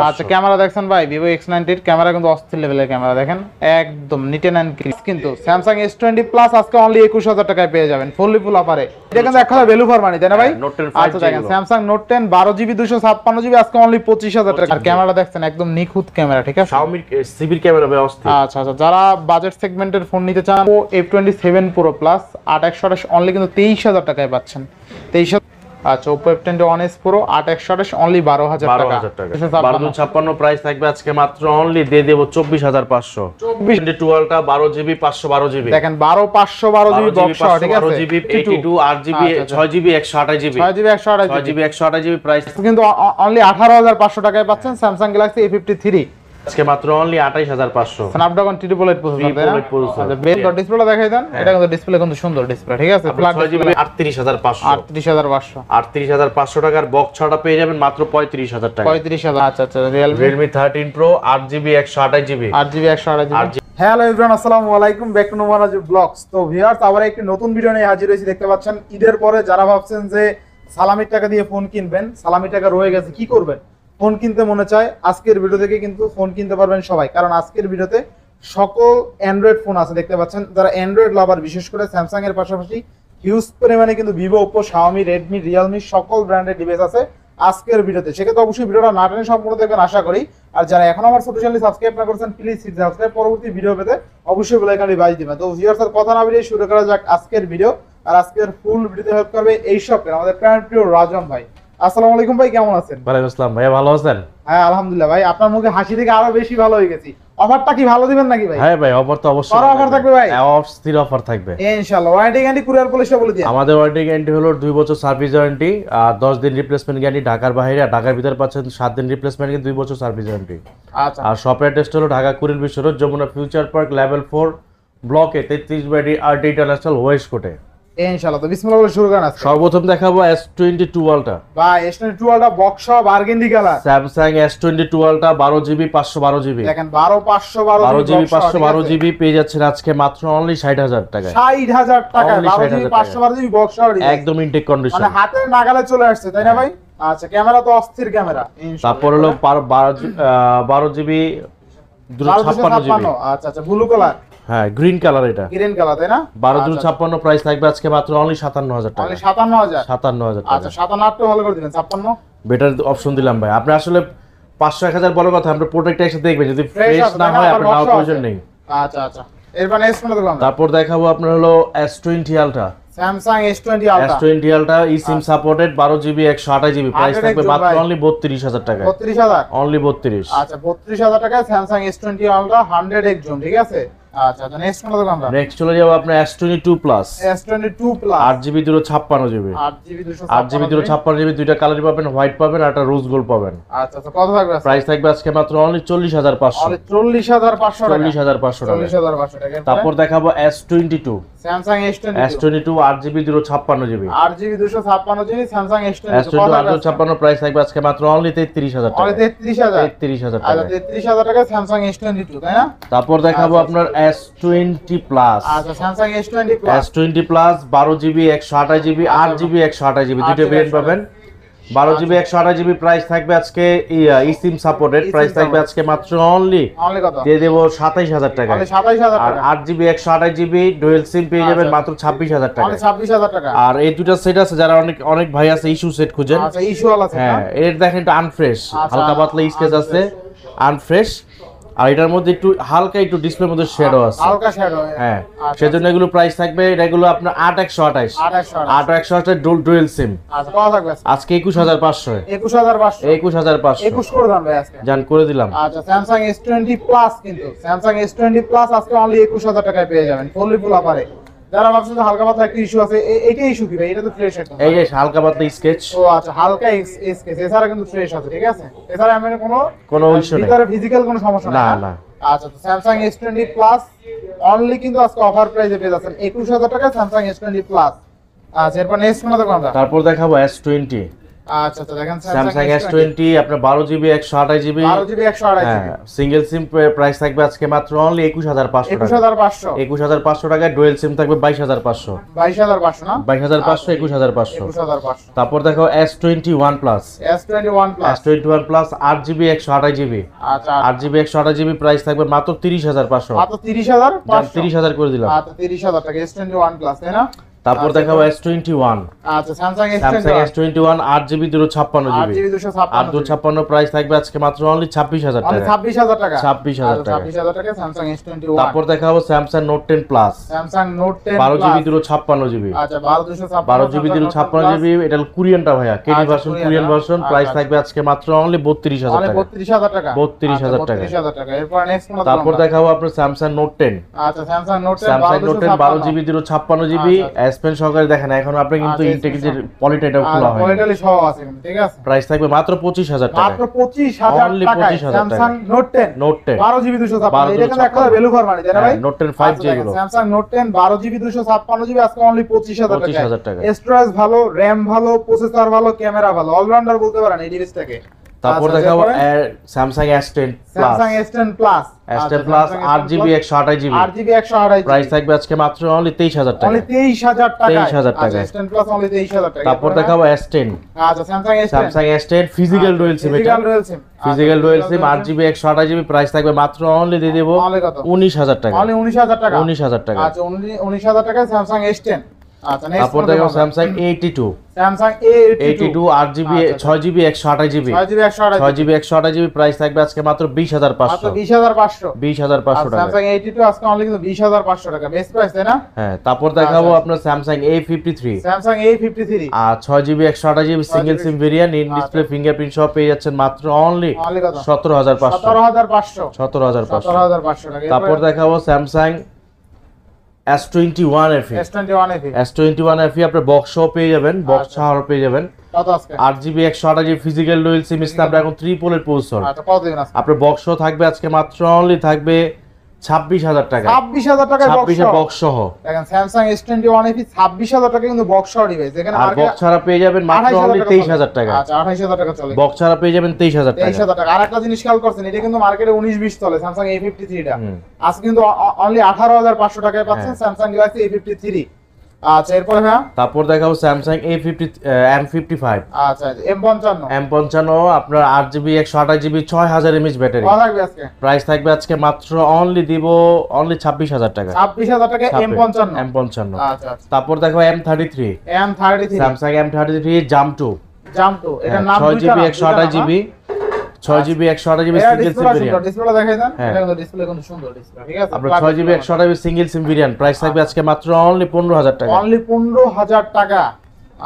আচ্ছা ক্যামেরা দেখছেন ভাই Vivo X90 এর ক্যামেরা কিন্তু অস্থির লেভেলের ক্যামেরা দেখেন একদম নিট এন্ড ক্লিন কিন্তু Samsung S20 Plus আজকে অনলি 21000 টাকায় পেয়ে যাবেন ফুললি ফুল অফারে এটা কিন্তু এক কথা ভ্যালু ফর মানি তাই না ভাই আচ্ছা দেখেন Samsung Note 10 12GB 256GB আজকে অনলি 25000 টাকা আর ক্যামেরা দেখছেন একদম নিখুঁত ক্যামেরা ঠিক আছে Xiaomi সিবির ক্যামেরা ভাই অস্থির আচ্ছা আচ্ছা যারা বাজেট সেগমেন্টের ফোন নিতে চান ও F27 Pro Plus 8128 অনলি কিন্তু 23000 টাকায় পাচ্ছেন 23000 আচ্ছা Oppo F10 1s Pro 8128 only 12000 টাকা 1256 প্রাইস থাকবে আজকে মাত্র অনলি দিয়ে দেব 24500 24 12টা 12GB 512GB দেখেন 12512GB বক্স ঠিক আছে 12GB 82 8GB 6GB 128GB 6GB 128GB 6GB 128GB price কিন্তু অনলি 18500 টাকায় পাচ্ছেন Samsung Galaxy A53 আজকে মাত্র অনলি 28500 Snapdragon 888 প্রসেসর আচ্ছা বেল ডিসপ্লেটা দেখাই দেন এটা কিন্তু ডিসপ্লে কিন্তু সুন্দর ডিসপ্লে ঠিক আছে ফ্ল্যাট 6GB 38500 38500 টাকার বক্স ছাড়া পেয়ে যাবেন মাত্র 35000 টাকা 35000 আচ্ছা আচ্ছা Realme 13 Pro 8GB 128GB 8GB 128GB hello everyone আসসালামু আলাইকুম ব্যাক টু নোমানাজ ব্লগস তো ভিউয়ার্স আবার একটি নতুন ভিডিও নিয়ে হাজির হয়েছি দেখতে পাচ্ছেন ঈদের পরে যারা ভাবছেন যে সালামির টাকা দিয়ে ফোন কিনবেন সালামির টাকা রয়ে গেছে কি করবেন ফোন কিনতে মনে চায় আজকের ভিডিও থেকে কিন্তু ফোন কিনতে পারবেন সবাই কারণ আজকের ভিডিওতে সকল অ্যান্ড্রয়েড ফোন আছে দেখতে পাচ্ছেন যারা অ্যান্ড্রয়েড লাভার বিশেষ করে স্যামসাং এর পাশাপাশি হিউজ পরিমাণে কিন্তু Vivo Oppo Xiaomi Redmi Realme সকল ব্র্যান্ডের ডিভাইস আছে আজকের ভিডিওতে সেক্ষেত্রে অবশ্যই ভিডিওটা না টেনে সম্পূর্ণ দেখবেন আশা করি আর যারা এখন আমার ছোট চ্যানেল সাবস্ক্রাইব না করেছেন প্লিজ সাবস্ক্রাইব পরবর্তী ভিডিও পেতে অবশ্যই বেল আইকনটি বাজিয়ে দিবেন তো ভিউয়ার্স আর কথা না বাড়িয়ে শুরু করা যাক আজকের ভিডিও আর আজকের ফুল ভিডিওতে হেল্প করবে এই শপের আমাদের প্রিয় রাজন ভাই আসসালামু আলাইকুম ভাই কেমন আছেন ওয়ালাইকুম আসসালাম ভাই ভালো আছেন হ্যাঁ আলহামদুলিল্লাহ ভাই আপনার মুখে হাসি দেখে আরো বেশি ভালো হয়ে গেছি অফারটা কি ভালো দিবেন নাকি ভাই হ্যাঁ ভাই অফার তো অবশ্যই বড় অফার থাকবে ভাই অস্থির অফার থাকবে ইনশাআল্লাহ ওয়ারেন্টি গ্যারান্টি কুরিয়ার পলিসিটা বলে দিন আমাদের ওয়ারেন্টি গ্যারান্টি হলো 2 বছর সার্ভিস ওয়ারেন্টি আর 10 দিন রিপ্লেসমেন্ট গ্যারান্টি ঢাকার বাইরে আর ঢাকার ভিতর পাচ্ছেন 7 দিন রিপ্লেসমেন্ট গ্যারান্টি 2 বছর সার্ভিস ওয়ারেন্টি আচ্ছা আর শপের অ্যাড্রেস হলো Dhaka Kuril Bishwa road Jamuna future park level 4 ব্লকে 33 বাই আরটি ইন্টারন্যাশনাল ওয়েস্ট কোটে ইনশাআল্লাহ তো বিসমিল্লাহ বলে শুরু করেন আজকে সর্বপ্রথম দেখাবো S22 আলট্রা ভাই S22 ultra box burgundy colour Samsung S22 ultra 12GB 512GB দেখেন 12512GB 512GB পেয়ে যাচ্ছেন আজকে মাত্র অনলি 60000 টাকায় 60000 টাকা 12GB 512GB বক্স একদম ইনটেক কন্ডিশন মানে হাতের নাগালে চলে আসছে তাই না ভাই আচ্ছা ক্যামেরা তো অস্থির ক্যামেরা তারপর হলো 12GB 256GB আচ্ছা আচ্ছা ব্লু কালার হ্যাঁ গ্রিন কালার এটা গ্রিন কালার তাই না 1256 প্রাইস থাকবে আজকে মাত্র অনলি 57000 টাকা অনলি 57000 57000 টাকা আচ্ছা 57 টা ভালো করে দিবেন 56 বেটার অপশন দিলাম ভাই আপনি আসলে 500 1000 বড় কথা আমরা প্রোডাক্টটা এসে দেখবেন যদি ফ্রেশ না হয় আপনার নাও প্রয়োজন নেই আচ্ছা আচ্ছা এরপর S কোন দেখব আমরা তারপর দেখাবো আপনার হলো S20 ultra Samsung S20 ultra S20 ultra eSIM supported 12GB 128GB price থাকবে মাত্র অনলি 32000 টাকা 32000 অনলি 32 আচ্ছা 32000 টাকায় Samsung S20 ultra 100x zoom ঠিক আছে আচ্ছা তো নেক্সট কোন দেখব আমরা নেক্সট চলে যাব আপনার S22 plus S22 plus 8GB 256GB 8GB 256GB দুইটা কালার পাবেন হোয়াইট পাবেন আর একটা রোজ গোল্ড পাবেন আচ্ছা তো কত থাকবে প্রাইস থাকবে আজকে মাত্র অনলি 40500 অনলি 40500 টাকা 40500 টাকা 40500 টাকা তারপর দেখাবো S22 Samsung S22 8GB 256GB 8GB 256GB Samsung S22 256 price থাকবে আজকে মাত্র অনলি 33000 টাকা অনলি 33000 33000 টাকা আচ্ছা 33000 টাকা Samsung S22 তাই না তারপর দেখাবো আপনার S20 প্লাস আচ্ছা Samsung S20 plus S20 plus 12GB 128GB 8GB 128GB দুটো ভেরিয়েন্ট পাবেন 12GB 128GB প্রাইস থাকবে আজকে eSIM সাপোর্টেড প্রাইস থাকবে আজকে মাত্র অনলি কত দিয়ে দেব 27000 টাকা অনলি 27000 টাকা আর 8GB 128GB ডুয়াল সিম পেয়ে যাবেন মাত্র 26000 টাকা অনলি 26000 টাকা আর এই দুটো সেট আছে যারা অনেক ভাই আছে ইস্যু সেট খুঁজেন আচ্ছা ইস্যু ওয়ালা সেট হ্যাঁ এর দেখেন এটা আনফ্রেশ হালকা পাতলা স্কেচ আছে আনফ্রেশ আর এটার মধ্যে একটু হালকা একটু ডিসপ্লের মধ্যে শ্যাডো আছে হালকা শ্যাডো হ্যাঁ সেজন্য এগুলো প্রাইস থাকবে এগুলো আপনার 8128 8128 ডুয়াল সিম আচ্ছা কত থাকবে আজকে 21500 21500 21500 21 করে দাম ভাই আজকে জান করে দিলাম আচ্ছা Samsung S20 প্লাস কিন্তু Samsung S20 প্লাস আজকে অনলি 21000 টাকায় পেয়ে যাবেন ফুললি ফুল অফারে যারা ভাবছেন যে হালকা পাতলা একটা ইস্যু আছে এইটা ইস্যু কি ভাই এটা তো ফ্রেশ একদম এই যে হালকা পাতলা স্কেচ ও আচ্ছা হালকা স্কেচ এছাড়া কিন্তু ফ্রেশ আছে ঠিক আছে এছাড়া এমন কোনো ইস্যু নেই ভিতরে ফিজিক্যাল কোনো সমস্যা না না আচ্ছা তো Samsung S20 প্লাস অনলি কিন্তু আজকে অফার প্রাইসে পেয়ে যাচ্ছেন 21000 টাকা Samsung S20 প্লাস আচ্ছা এরপর নেক্সট কোন দেখব আমরা তারপর দেখাবো S20 আচ্ছা আচ্ছা দেখেন স্যামসাং S20 আপনার 12GB 128GB 12GB 128GB single সিম প্রাইস থাকবে আজকে মাত্র অনলি 21500 টাকা 21500 21500 টাকায় ডুয়াল সিম থাকবে 22500 22500 না 22500 21500 21500 তারপর দেখো S21 plus S21 plus 8GB 128GB আচ্ছা 8GB 128GB প্রাইস থাকবে মাত্র 30500 মাত্র 30500 30000 করে দিলাম আচ্ছা 30000 টাকা S21 প্লাস তাই না তারপর দেখাবো S21 আচ্ছা Samsung S21 8GB 256GB 8GB 256 256 price থাকবে আজকে মাত্র অনলি 26000 টাকা 26000 টাকা 26000 টাকা 26000 টাকা স্যামসাং S21 তারপর দেখাবো Samsung Note 10 Plus Samsung note 10 12GB 256GB আচ্ছা 12256 12GB 256GB এটা কোরিয়ানটা ভাইয়া KD version Korean version price থাকবে আজকে মাত্র অনলি 32000 টাকা 32000 টাকা 32000 টাকা 32000 টাকা এরপর নেক্সট মডেল তারপর দেখাবো আপনার Samsung Note 10 আচ্ছা Samsung note 10 Samsung Note 10 12GB 256GB S Pen সহকারে দেখেন এখন আপনি কিন্তু ইন্টিগ্রেটেড পলিটাইটাও খোলা হয় পলিটালি সহ আছে কিন্তু ঠিক আছে প্রাইস থাকবে মাত্র 25000 টাকা মাত্র 25000 টাকা স্যামসাং নোট 10 Note 10 12GB 256 এটা কিন্তু একটা ভ্যালু ফর মানি তাই না ভাই Note 10 5G গুলো স্যামসাং নোট 10 12GB 256GB আজকে অনলি 25000 টাকা স্টোরেজ ভালো RAM ভালো প্রসেসর ভালো ক্যামেরা ভালো অলরাউন্ডার বলতে পারেন এই ডিভাইসটাকে তারপর দেখাবো Samsung S10 Plus Samsung S10 Plus S10 Plus 8GB 128GB 8GB 128GB price থাকবে আজকে মাত্র অনলি 23000 টাকা অনলি 23000 টাকা 23000 টাকা S10 Plus অনলি 23000 টাকা তারপর দেখাবো S10 আচ্ছা স্যামসাং S10 ফিজিক্যাল ডুয়াল সিম এটা ফিজিক্যাল ডুয়াল সিম 8GB 128GB প্রাইস থাকবে মাত্র অনলি দিয়ে দেব 19000 টাকা অনলি 19000 টাকা 19000 টাকা আচ্ছা 19000 টাকা স্যামসাং S10 আচ্ছা নেক্সট তারপর দেখাবো Samsung A82 Samsung A82 8GB 6GB 128GB 6GB 128GB 6GB 128GB price থাকবে আজকে মাত্র 20500 মাত্র 20500 20500 টাকা স্যামসাং A82 আজকে অনলি কিন্তু 20500 টাকা বেস্ট প্রাইস তাই না হ্যাঁ তারপর দেখাবো আপনার Samsung A53 স্যামসাং A53 আর 6GB 128GB single SIM variant in display fingerprint সহ পেয়ে যাচ্ছেন মাত্র অনলি 17500 17500 টাকা তারপর দেখাবো Samsung S21 FE S21 FE আপনার বক্স সহ পেয়ে যাবেন বক্স ছাড়াও পেয়ে যাবেন কত আজকে 8GB 128GB ফিজিক্যাল ডুয়াল সিম স্ন্যাপড্রাগন 3 পোলের প্রসেসর আচ্ছা কত দিন আছে আপনার বক্স সহ থাকবে আজকে মাত্র অনলি থাকবে 26000 টাকা 26000 টাকা 26 বক্স সহ দেখেন স্যামসাং S21 FE 26000 টাকা কিন্তু বক্স সহ ডিভাইস এখানে আর বক্স ছাড়া পেয়ে যাবেন মাত্র অনলি 23000 টাকা আচ্ছা 28000 টাকা চলে বক্স ছাড়া পেয়ে যাবেন 23000 টাকা 23000 টাকা আরেকটা জিনিস খেয়াল করছেন এটা কিন্তু মার্কেটে 19 20 চলে স্যামসাং A53 টা আজকে কিন্তু অনলি 18500 টাকায় পাচ্ছেন স্যামসাং গ্যালাক্সি A53 আচ্ছা এরপর হ্যাঁ তারপর দেখাবো Samsung M55 আচ্ছা M55 আপনার 8GB 128GB 6000 mAh ব্যাটারি কত থাকবে আজকে প্রাইস থাকবে আজকে মাত্র অনলি দিব অনলি 26000 টাকা 26000 টাকা M55 আচ্ছা আচ্ছা তারপর দেখো M33 Samsung M33 Jump 2 এটা নাম 6GB 128GB 6GB 128GB single SIM variant ডিসপ্লেটা দেখাই দেন এটা কিন্তু ডিসপ্লে কিন্তু সুন্দর ডিসপ্লে ঠিক আছে আপনার 6GB 128GB single SIM variant price থাকবে আজকে মাত্র অনলি 15000 টাকা অনলি 15000 টাকা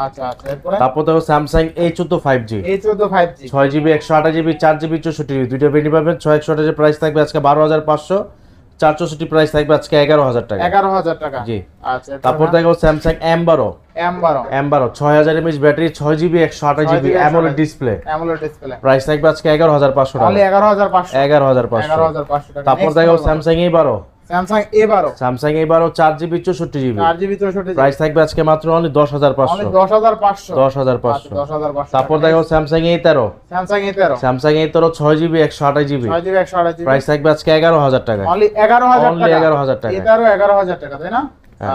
আচ্ছা আচ্ছা এরপরে তারপর দেখো Samsung A14 5G 6GB 128GB 4GB 64GB দুইটা ভেরিয়েন্ট পাবেন 6128 প্রাইস থাকবে আজকে 12500 464 প্রাইস থাকবে আজকে 11000 টাকা 11000 টাকা জি আচ্ছা তারপর দেখো Samsung M12 6000 mAh battery 6GB 128GB AMOLED display price থাকবে আজকে 11500 টাকা অনলি 11500 টাকা তারপর দেখো Samsung A12 4GB 64GB price থাকবে আজকে মাত্র অনলি 10500 তারপর দেখো Samsung A13 6GB 128GB price থাকবে আজকে 11000 টাকা অনলি 11000 টাকা এটারও 11000 টাকা তাই না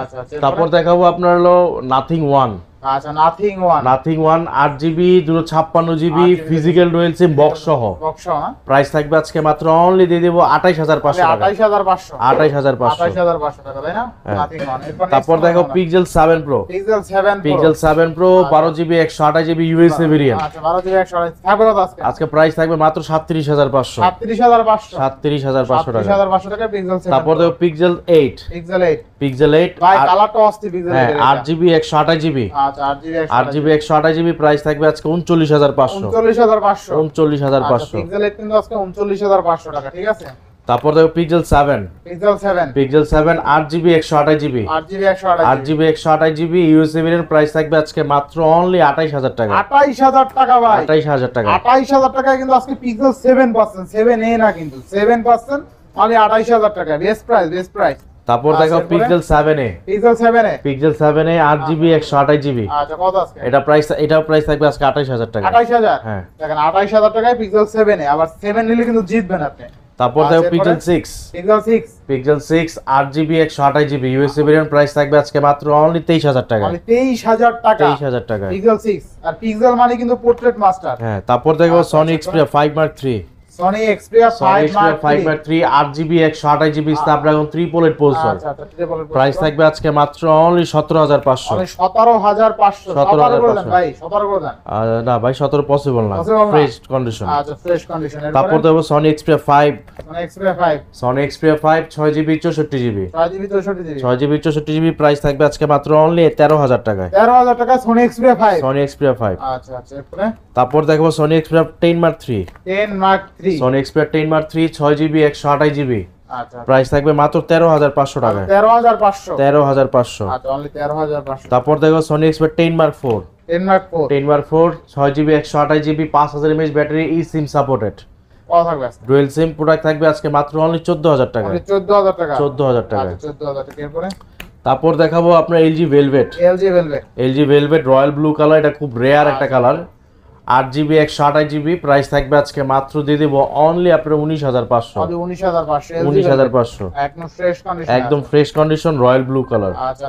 আচ্ছা তারপর দেখাবো আপনার হলো Nothing 1 আচ্ছা Nothing 1 8GB 256GB physical dual SIM box সহ প্রাইস থাকবে আজকে মাত্র অনলি দিয়ে দেব 28500 টাকা 28500 টাকা তাই না Nothing 1 তারপর দেখো Pixel 7 Pro 12GB 128GB USA variant আচ্ছা 12GB 128 থাকবে কত আজকে প্রাইস থাকবে মাত্র 37500 37500 টাকা Pixel 7 তারপর দেখো Pixel 8 ভাই কালারটা অস্থির Pixel 8 8GB 128GB আচ্ছা 8GB 128GB প্রাইস থাকবে আজকে 39500 আচ্ছা Pixel 8 কিন্তু আজকে 39500 টাকা ঠিক আছে তারপর দেখো Pixel 7 8GB 128GB USA variant price থাকবে আজকে মাত্র অনলি 28000 টাকা 28000 টাকা ভাই 28000 টাকা 28000 টাকায় কিন্তু আজকে Pixel 7 7A না কিন্তু 7 অনলি 28000 টাকা বেস্ট প্রাইস তারপর দেখো এরপরে? পিক্সেল 7a, পিক্সেল 7 এ পিক্সেল 7a 8GB 128GB। আচ্ছা কত আজকে? এটাও প্রাইস থাকবে আজকে 28000 টাকা। 28000 হ্যাঁ। দেখেন 28000 টাকায় পিক্সেল 7 এ, আবার 7 নিলে কিন্তু জিতবেন আপনি। তারপর আচ্ছা, দেখো এরপরে? Pixel 6, pixel 6 pixel 6 8GB 128GB USA variant, price থাকবে আজকে মাত্র অনলি 23000 টাকা। মানে 23000 টাকা 23000 টাকা। পিক্সেল 6, আর পিক্সেল মানে কিন্তু পোর্ট্রেট মাস্টার। হ্যাঁ, তারপর দেখো আচ্ছা, সনি আচ্ছা, Xperia 5 Mark 3, Sony Xperia Sony 5 Xperia 5 Mark 3 8GB 128GB Snapdragon 3 processor, আচ্ছা আচ্ছা ট্রিপল প্রাইস থাকবে আজকে মাত্র অনলি 17500। মানে 17500 17 করে দেন ভাই, 17 করে দেন। না ভাই 17 পসিবল না, Possible না? Fresh condition. আচ্ছা ফ্রেশ কন্ডিশন। তারপর দেখো Sony Xperia 5, Sony Xperia 5 Sony Xperia 5 6GB 64GB, 5GB 64GB 6GB 64GB price থাকবে আজকে মাত্র অনলি 13000 টাকায়। 13000 টাকা সনি এক্সপিরিয়া 5। Sony Xperia 5। আচ্ছা আচ্ছা এরপরে তারপর দেখো Sony Xperia 10 Mark 3, 10 mark 3। Sony Xperia 10 Mark 3 6GB 128GB, আচ্ছা প্রাইস থাকবে মাত্র 13500 টাকায়। 13500 13500। আচ্ছা অনলি 13500। তারপর দেখো Sony Xperia 10 Mark 4, 10 mark 4 10 Mark 4 6GB 128GB 5000 mAh battery, eSIM supported, কত থাকবে আজকে? ডুয়েল সিম প্রোডাক্ট থাকবে আজকে মাত্র অনলি 14000 টাকা। অনলি 14000 টাকা 14000 টাকা। আচ্ছা 14000 টাকা এরপরে তারপর দেখাবো আপনার LG velvet, LG velvet. LG velvet royal blue colour, এটা খুব রেয়ার একটা কালার, 8GB 128GB প্রাইস থাকবে আজকে মাত্র দিয়ে দেব অনলি আপনার 19500। অনলি 19500 এলজি 19500 একদম ফ্রেশ কন্ডিশন। একদম fresh condition royal blue colour. আচ্ছা